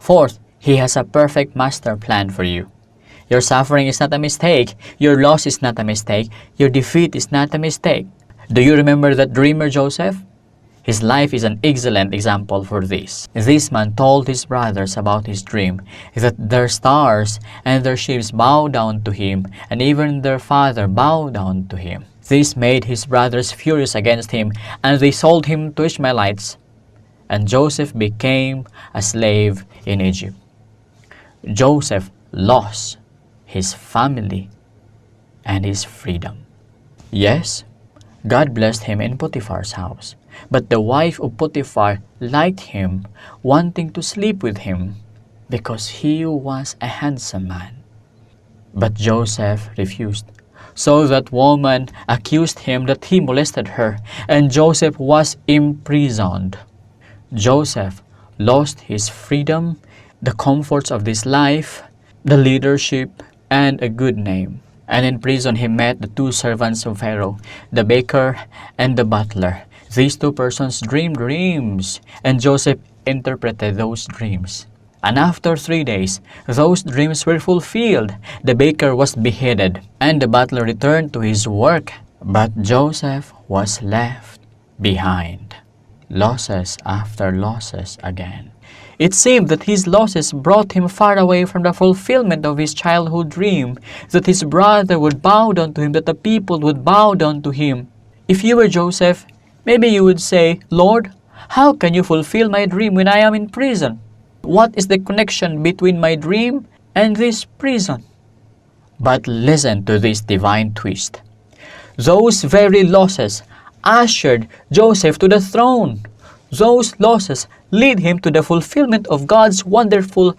Fourth, He has a perfect master plan for you. Your suffering is not a mistake. Your loss is not a mistake. Your defeat is not a mistake. Do you remember that dreamer Joseph? His life is an excellent example for this. This man told his brothers about his dream, that their stars and their ships bowed down to him, and even their father bowed down to him. This made his brothers furious against him, and they sold him to Ishmaelites. And Joseph became a slave in Egypt. Joseph lost his family and his freedom. Yes, God blessed him in Potiphar's house. But the wife of Potiphar liked him, wanting to sleep with him, because he was a handsome man. But Joseph refused. So that woman accused him that he molested her, and Joseph was imprisoned. Joseph lost his freedom, the comforts of this life, the leadership, and a good name. And in prison he met the two servants of Pharaoh, the baker and the butler. These two persons dreamed dreams, and Joseph interpreted those dreams. And after 3 days, those dreams were fulfilled. The baker was beheaded, and the butler returned to his work. But Joseph was left behind. Losses after losses again. It seemed that his losses brought him far away from the fulfillment of his childhood dream, that his brother would bow down to him, that the people would bow down to him. If you were Joseph, maybe you would say, Lord, how can you fulfill my dream when I am in prison? What is the connection between my dream and this prison? But listen to this divine twist. Those very losses ushered Joseph to the throne. Those losses lead him to the fulfillment of God's wonderful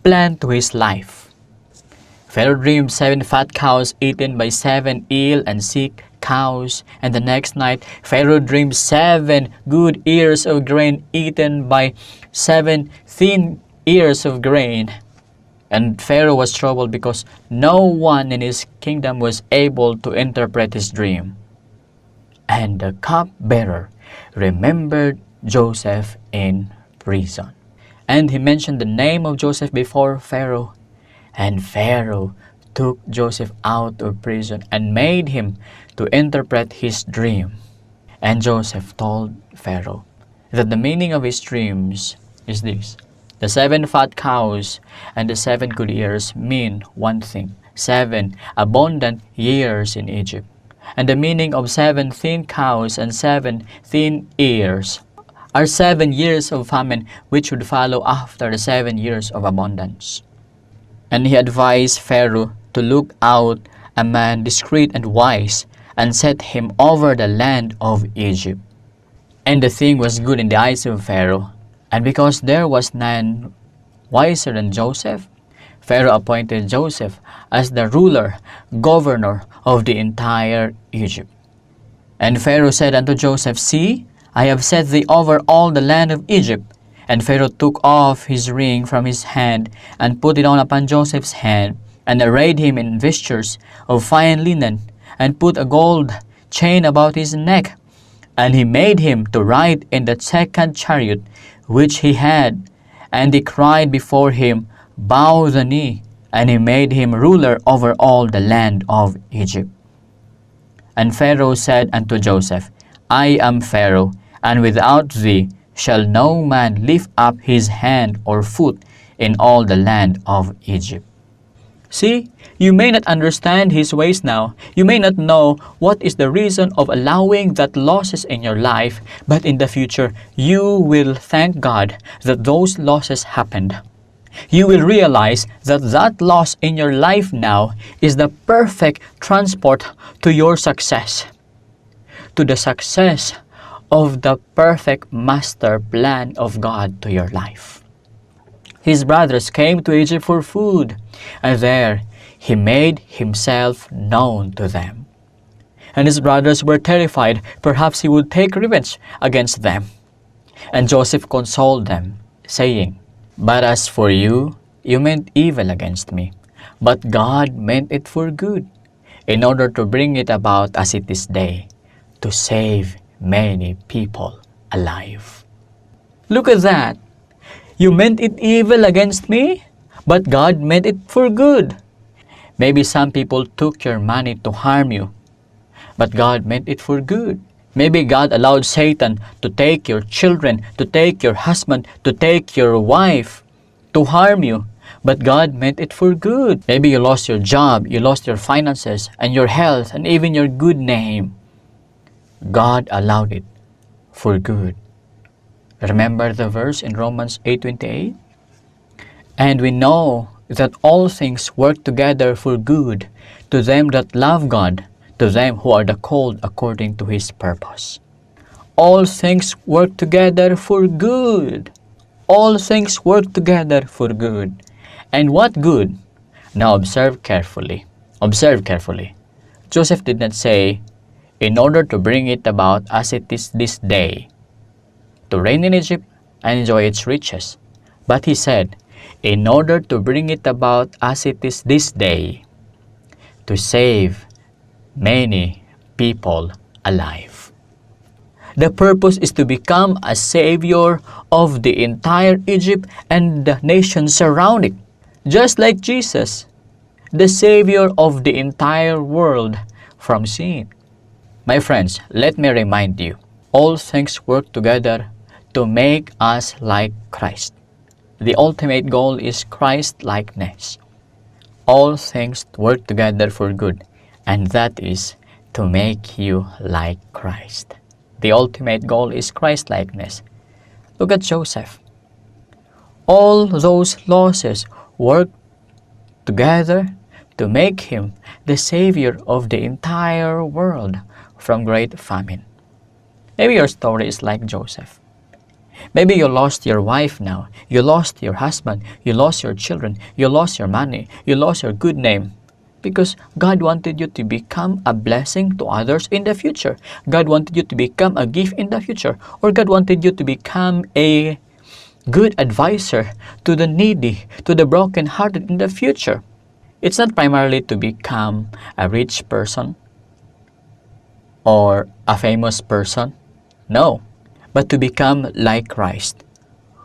plan to his life. Pharaoh dreamed 7 fat cows eaten by 7 ill and sick cows, and the next night Pharaoh dreamed 7 good ears of grain eaten by 7 thin ears of grain. And Pharaoh was troubled because no one in his kingdom was able to interpret his dream. And the cupbearer remembered Joseph in prison. And he mentioned the name of Joseph before Pharaoh. And Pharaoh took Joseph out of prison and made him to interpret his dream. And Joseph told Pharaoh that the meaning of his dreams is this. The 7 fat cows and the 7 good ears mean one thing: 7 abundant years in Egypt. And the meaning of 7 thin cows and 7 thin ears are 7 years of famine which would follow after the 7 years of abundance. And he advised Pharaoh to look out a man discreet and wise, and set him over the land of Egypt. And the thing was good in the eyes of Pharaoh, and because there was none wiser than Joseph, Pharaoh appointed Joseph as the ruler, governor of the entire Egypt. And Pharaoh said unto Joseph, See, I have set thee over all the land of Egypt. And Pharaoh took off his ring from his hand, and put it on upon Joseph's hand, and arrayed him in vestures of fine linen, and put a gold chain about his neck. And he made him to ride in the 2nd chariot which he had. And he cried before him, Bow the knee. And he made him ruler over all the land of Egypt. And Pharaoh said unto Joseph, I am Pharaoh, and without thee shall no man lift up his hand or foot in all the land of Egypt. See, you may not understand his ways now. You may not know what is the reason of allowing that losses in your life, but in the future, you will thank God that those losses happened. You will realize that that loss in your life now is the perfect transport to your success, to the success of the perfect master plan of God to your life. His brothers came to Egypt for food, and there he made himself known to them. And his brothers were terrified, perhaps he would take revenge against them. And Joseph consoled them, saying, But as for you, you meant evil against me, but God meant it for good, in order to bring it about as it is day, to save many people alive. Look at that. You meant it evil against me, but God meant it for good. Maybe some people took your money to harm you, but God meant it for good. Maybe God allowed Satan to take your children, to take your husband, to take your wife, to harm you, but God meant it for good. Maybe you lost your job, you lost your finances, and your health, and even your good name. God allowed it for good. Remember the verse in Romans 8:28? And we know that all things work together for good to them that love God, to them who are the called according to His purpose. All things work together for good. All things work together for good. And what good? Now observe carefully. Observe carefully. Joseph did not say, in order to bring it about as it is this day, to reign in Egypt and enjoy its riches. But he said, in order to bring it about as it is this day, to save many people alive. The purpose is to become a savior of the entire Egypt and the nations surrounding. Just like Jesus, the savior of the entire world from sin. My friends, let me remind you, all things work together to make us like Christ. The ultimate goal is Christ-likeness. All things work together for good, and that is to make you like Christ. The ultimate goal is Christ-likeness. Look at Joseph. All those losses work together to make him the savior of the entire world from great famine. Maybe your story is like Joseph. Maybe you lost your wife now, you lost your husband, you lost your children, you lost your money, you lost your good name. Because God wanted you to become a blessing to others in the future. God wanted you to become a gift in the future. Or God wanted you to become a good advisor to the needy, to the brokenhearted in the future. It's not primarily to become a rich person or a famous person. No, but to become like Christ,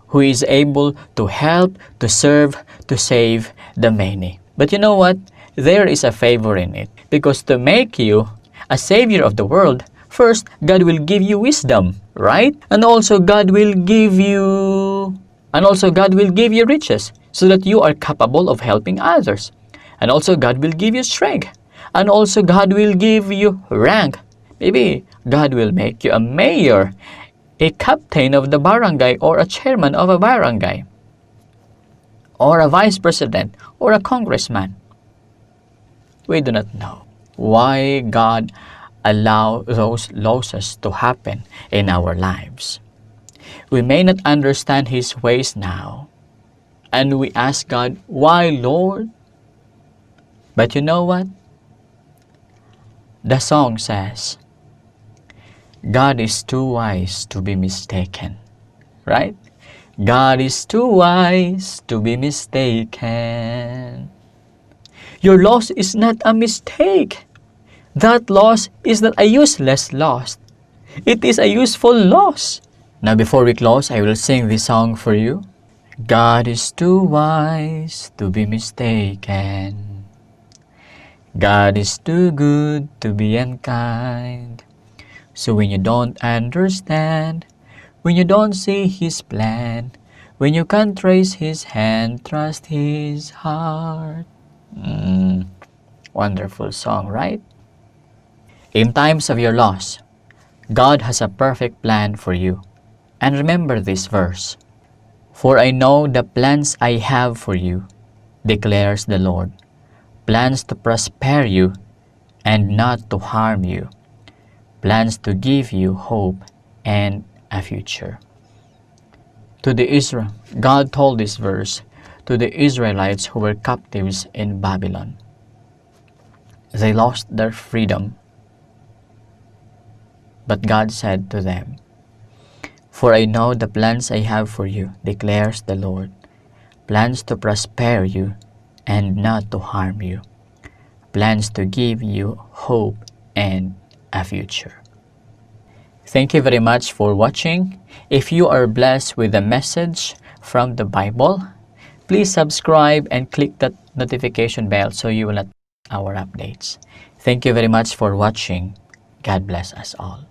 who is able to help, to serve, to save the many. But you know what? There is a favor in it. Because to make you a savior of the world, first, God will give you wisdom, right? And also God will give you riches so that you are capable of helping others. And also God will give you strength. And also God will give you rank. Maybe God will make you a mayor, a captain of the barangay, or a chairman of a barangay, or a vice president, or a congressman. We do not know why God allowed those losses to happen in our lives. We may not understand His ways now, and we ask God, why, Lord? But you know what? The song says, God is too wise to be mistaken, right? God is too wise to be mistaken. Your loss is not a mistake. That loss is not a useless loss. It is a useful loss. Now before we close, I will sing this song for you. God is too wise to be mistaken. God is too good to be unkind. So when you don't understand, when you don't see His plan, when you can't trace His hand, trust His heart. Wonderful song, right? In times of your loss, God has a perfect plan for you. And remember this verse. For I know the plans I have for you, declares the Lord. Plans to prosper you and not to harm you. Plans to give you hope and a future. God told this verse to the Israelites who were captives in Babylon. They lost their freedom. But God said to them, For I know the plans I have for you, declares the Lord. Plans to prosper you and not to harm you. Plans to give you hope and a future. Thank you very much for watching. If you are blessed with the message from the Bible, please subscribe and click that notification bell so you will not miss our updates. Thank you very much for watching. God bless us all.